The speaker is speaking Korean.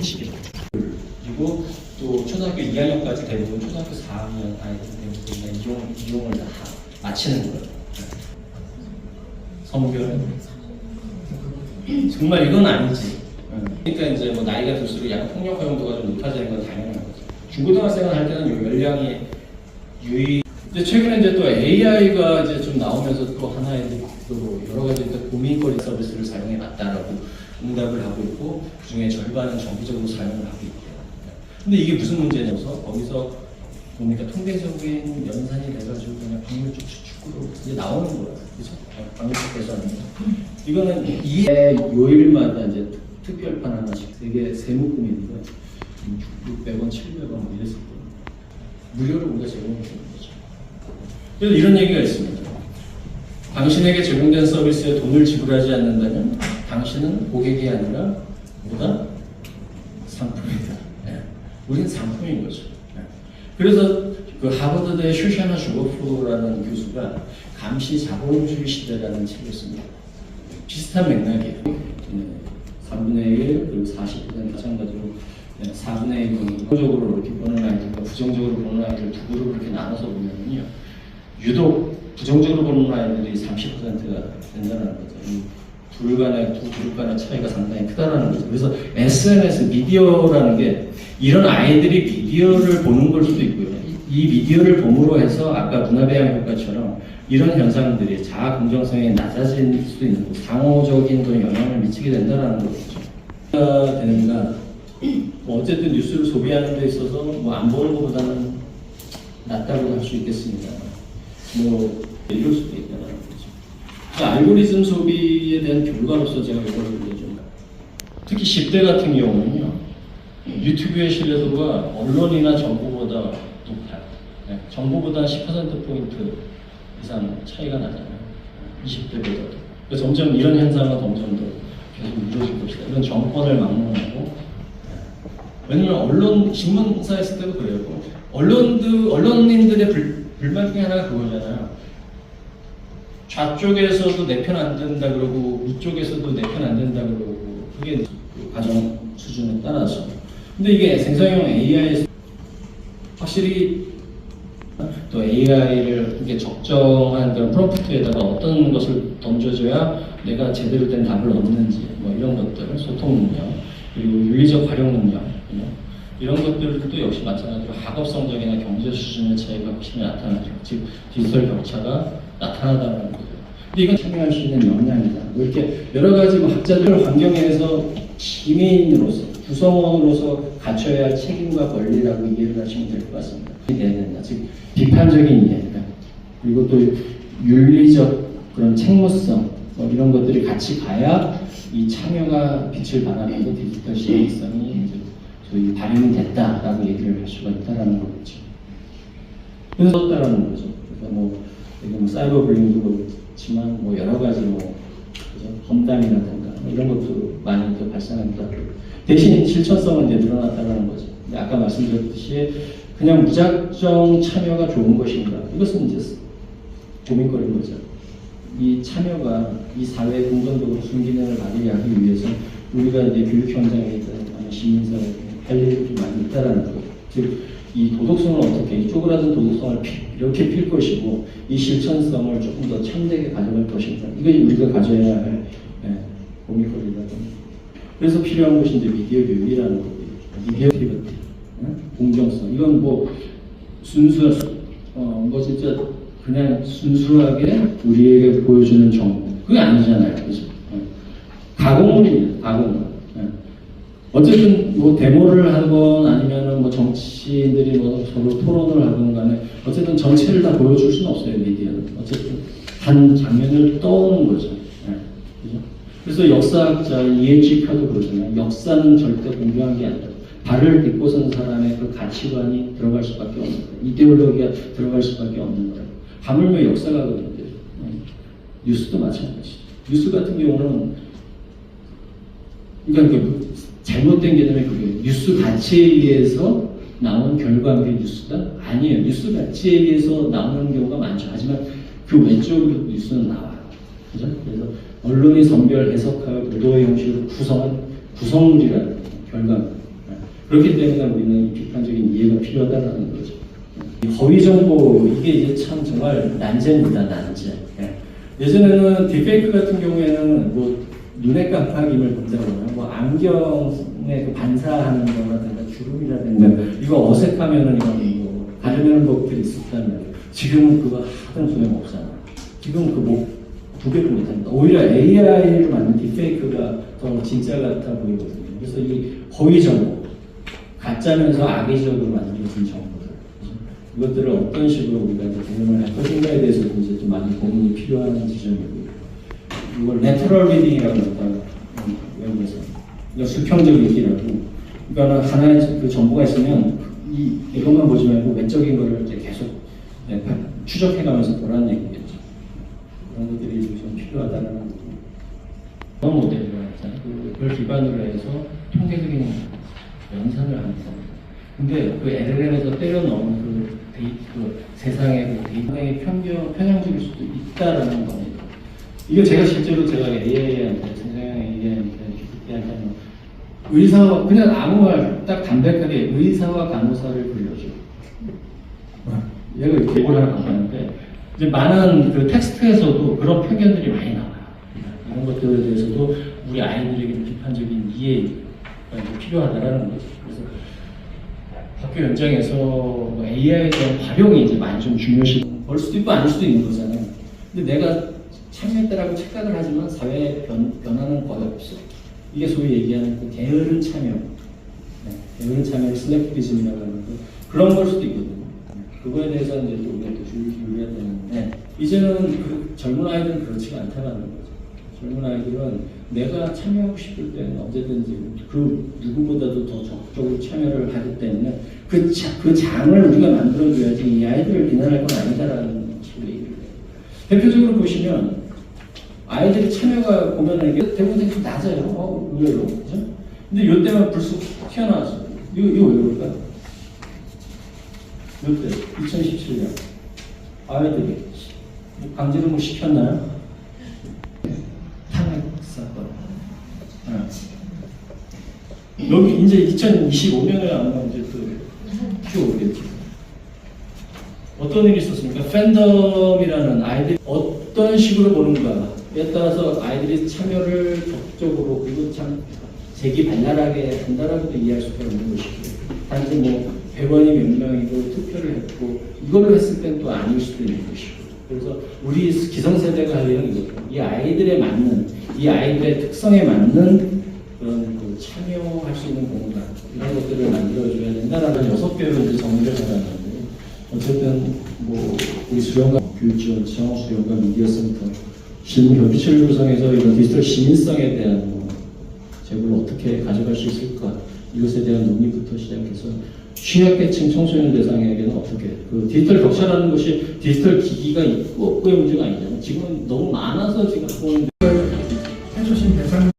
소개치기. 그리고 또 초등학교 2학년까지 대부분 초등학교 4학년 아이들이 이용을 다 마치는 거예요. 성별은 정말 이건 아니지. 그러니까 이제 뭐 나이가 들수록 약간 폭력 허용도가 좀 높아지는 건 당연한 거죠. 중고등학생을 할 때는 요 연령이 이제 최근에 이제 또 AI가 이제 좀 나오면서 또 하나의 또 여러 가지 고민거리 서비스를 사용해 봤다라고 응답을 하고 있고, 그중에 절반은 정기적으로 사용을 하고 있대요. 근데 이게 무슨 문제냐서 거기서 보니까 통계적인 연산이 돼가지고 그냥 확률적 추측으로 이제 나오는 거예요. 그죠? 확률적 계산은. 이거는 이해 요일마다 이제 특별판 하나씩 되게 세묶음인데 600원, 700원 뭐 이랬을 거예요. 무료로 우리가 제공해 주는 거죠. 그래서 이런 얘기가 있습니다. 당신에게 제공된 서비스에 돈을 지불하지 않는다면 당신은 고객이 아니라 뭐다? 상품이다. 네. 우린 상품인 거죠. 네. 그래서 그 하버드대 슈샤나 슈거프라는 교수가 감시 자본주의 시대라는 책을 씁니다. 비슷한 맥락이에요. 3분의 1 그리고 40% 마찬가지로 4분의 1은 부정적으로 이렇게 보는 아이들과 부정적으로 보는 아이들 두 그룹을 이렇게 나눠서 보면요, 유독 부정적으로 보는 아이들이 30%가 된다는 거죠. 이 두 그룹 간의 차이가 상당히 크다는 거죠. 그래서 SNS, 미디어라는 게 이런 아이들이 미디어를 보는 걸 수도 있고요. 이 미디어를 봄으로 해서 아까 분화배양 효과처럼 이런 현상들이 자아 긍정성이 낮아질 수도 있는 거고 상호적인 그런 영향을 미치게 된다는 거죠. 되는가? 어쨌든 뉴스를 소비하는 데 있어서 뭐 안 보는 것보다는 낫다고 할 수 있겠습니다. 뭐 이럴 수도 있다는 거죠. 알고리즘 소비에 대한 결과로서 제가 이걸 좀 특히 10대 같은 경우는요, 유튜브의 신뢰도가 언론이나 정보보다 높아요. 네, 정보보다 10%포인트 이상 차이가 나잖아요. 20대보다도. 그래서 점점 이런 현상은 점점 더 계속 이루어질 것이다. 이런 정권을 막론하고. 왜냐면 언론, 신문사 했을 때도 그래요. 언론인들의 불만 중에 하나가 그거잖아요. 좌쪽에서도 내 편 안 된다 그러고 위쪽에서도 내 편 안 된다 그러고, 그게 과정 수준에 따라서. 근데 이게 생성형 AI 확실히 또 AI를 이렇게 적정한 그런 프롬프트에다가 어떤 것을 던져줘야 내가 제대로 된 답을 얻는지 뭐 이런 것들, 소통 능력, 그리고 윤리적 활용 능력 이런 것들도 역시 마찬가지로 학업 성적이나 경제 수준의 차이가 확실히 나타나죠. 즉 디지털 격차가 나타나다는 거죠. 근데 이건 참여할 수 있는 역량이다. 이렇게 여러 가지 학자들 환경에서 시민으로서 구성원으로서 갖춰야 할 책임과 권리라고 이해를 하시면 될 것 같습니다. 돼야 된다. 즉 비판적인 이해, 그리고 또 윤리적 그런 책무성 이런 것들이 같이 가야 이 참여가 빛을 발하면서 디지털 시민성이 이제 소위 발현이 됐다라고 얘기를 할 수가 있다라는 거겠죠. 그래서 썼다라는 거죠. 그래서 뭐 사이버 불링도 그렇지만 뭐 여러 가지 뭐 험담이라든가 이런 것도 많이 또 발생한다. 대신 실천성은 이제 늘어났다는 거죠. 근데 아까 말씀드렸듯이 그냥 무작정 참여가 좋은 것인가? 이것은 이제 고민거리인 거죠. 이 참여가 이 사회의 긍정적으로 순기능을 발휘하기 위해서 우리가 이제 교육 현장에 있든 아니면 시민사회에 할 일이 좀 많이 있다라는 거죠. 즉, 이 도덕성을 어떻게, 이 쪼그라든 도덕성을 이렇게 필 것이고, 이 실천성을 조금 더 참되게 가져갈 것인가. 이게 우리가 가져야 할 고민거리다 보니. 그래서 필요한 것이 이제 미디어 교육이라는 거고요. 미디어 피버티, 공정성. 이건 뭐 순수한, 뭐 진짜 그냥 순수하게 우리에게 보여주는 정보. 그게 아니잖아요. 그죠? 가공물입니다. 가공물. 어쨌든 뭐 데모를 하건 아니면은 뭐 정치인들이 뭐 서로 토론을 하건 간에 어쨌든 전체를 다 보여줄 수는 없어요. 미디어는. 어쨌든 한 장면을 떠오는 거죠. 그죠? 그래서 역사학자 이해지 표도 그러잖아요. 역사는 절대 공정한 게 아니다. 발을 딛고 선 사람의 그 가치관이 들어갈 수밖에 없는 거예요. 이데올로기가 들어갈 수밖에 없는 거예요. 하물며 역사가 그런데 뉴스도 마찬가지죠. 뉴스 같은 경우는 그러니까 잘못된 개념이 그게 뉴스 가치에 의해서 나온 결과물이 뉴스다? 아니에요. 뉴스 가치에 의해서 나오는 경우가 많죠. 하지만 그 외적으로 뉴스는 나와요. 그죠? 그래서 언론이 선별 해석할 의도의 형식으로 구성한 구성물이라는 결과물. 그렇기 때문에 우리는 이 비판적인 이해가 필요하다는 거죠. 이 허위 정보 이게 이제 참 정말 난제입니다, 난제. 예. 예전에는 딥페이크 같은 경우에는 뭐 눈의 깜빡임을 본다거나 뭐 안경에 그 반사하는 거라든가 주름이라든가 이거 어색하면은 이런 뭐 가려내는 법들이 있었다면 지금은 그거 하등 소용없잖아. 지금 그 구별을 못합니다. 오히려 AI를 만든 딥페이크가 더 진짜 같아 보이거든요. 그래서 이 허위 정보, 가짜면서 악의적으로 만들어진 정보들, 이것들을 어떤 식으로 우리가 이제 대응을 할 것인가에 대해서도 이제 좀 많은 고민이 필요한 지점이고요. 이걸 내추럴 리딩이라고 했다가 외국에서 수평적 읽기라고. 그러니까 하나의 그 정보가 있으면 이것만 보지 말고 외적인 거를 이제 계속 추적해가면서 보라는 얘기겠죠. 그런 것들이 좀 필요하다는 거죠. 그런 모델이라고 했잖아요. 그걸 기반으로 해서 통계적인 연산을 합니다. 근데 그 LLM에서 때려 넣은 그 세상의 그 데이터의 편향적일 수도 있다라는 겁니다. 이거 제가 실제로 AI한테, 생성형 AI한테, 의사와, 그냥 아무 말 딱 담백하게 의사와 간호사를 불러줘. 얘가 이렇게 이걸 하나 하는데, 이제 많은 그 텍스트에서도 그런 표현들이 많이 나와요. 이런 것들에 대해서도 우리 아이들에게 비판적인 이해가 필요하다라는 거죠. 그래서 학교 현장에서 AI에 대한 활용이 이제 많이 좀 중요시, 볼 수도 있고 아닐 수도 있는 거잖아요. 근데 내가 참여했다라고 착각을 하지만 사회에 변화는 거의 없어. 이게 소위 얘기하는 그 게으른 참여. 게으른 참여를 슬래프리즘이라고 하는 그런 걸 수도 있거든요. 그거에 대해서 이제 우리가 또 주의 기울여야 되는데, 이제는 그 젊은 아이들은 그렇지가 않다는 거죠. 젊은 아이들은 내가 참여하고 싶을 때는 언제든지 그 누구보다도 더 적극적으로 참여를 하기 때문에 그 장을 우리가 만들어줘야지 이 아이들을 비난할 건 아니다라는 식으로 얘기를 해요. 대표적으로 보시면 아이들이 참여가 보면은 이게 대부분 되게 좀 낮아요. 의외로. 그죠? 근데 이때만 불쑥 튀어나왔어요. 이거 왜 그럴까요? 이때 2017년 아이들이 강제로 뭐 시켰나요? 탄핵 사건. 여기 이제 2025년에 아마 이제 또 키워오겠죠. 어떤 일이 있었습니까? 팬덤이라는 아이들이 어떤 식으로 보는가에 따라서 아이들이 참여를 적극적으로 그리고 참 재기발랄하게 한다라고도 이해할 수가 있는 것이고, 단지 뭐 100원이 몇 명이고 투표를 했고 이걸로 했을 땐 또 아닐 수도 있는 것이고. 그래서 우리 기성세대가 할 일은 이거죠. 이 아이들에 맞는, 이 아이들의 특성에 맞는 그런 그 참여할 수 있는 공간, 이런 것들을 만들어줘야 된다라는 6개로 이제 정리를 해놨는데, 어쨌든 뭐 우리 수련과 교육지원, 지원 수련과 미디어센터, 실무협의체를 구성해서 이런 디지털 시민성에 대한 뭐 제보를 어떻게 가져갈 수 있을까, 이것에 대한 논의부터 시작해서 취약계층 청소년 대상에게는 어떻게, 그 디지털 격차라는 것이 디지털 기기가 있고 없고의 문제가 아니잖아요. 지금은 너무 많아서 지금 하고 있는데 해주신 대상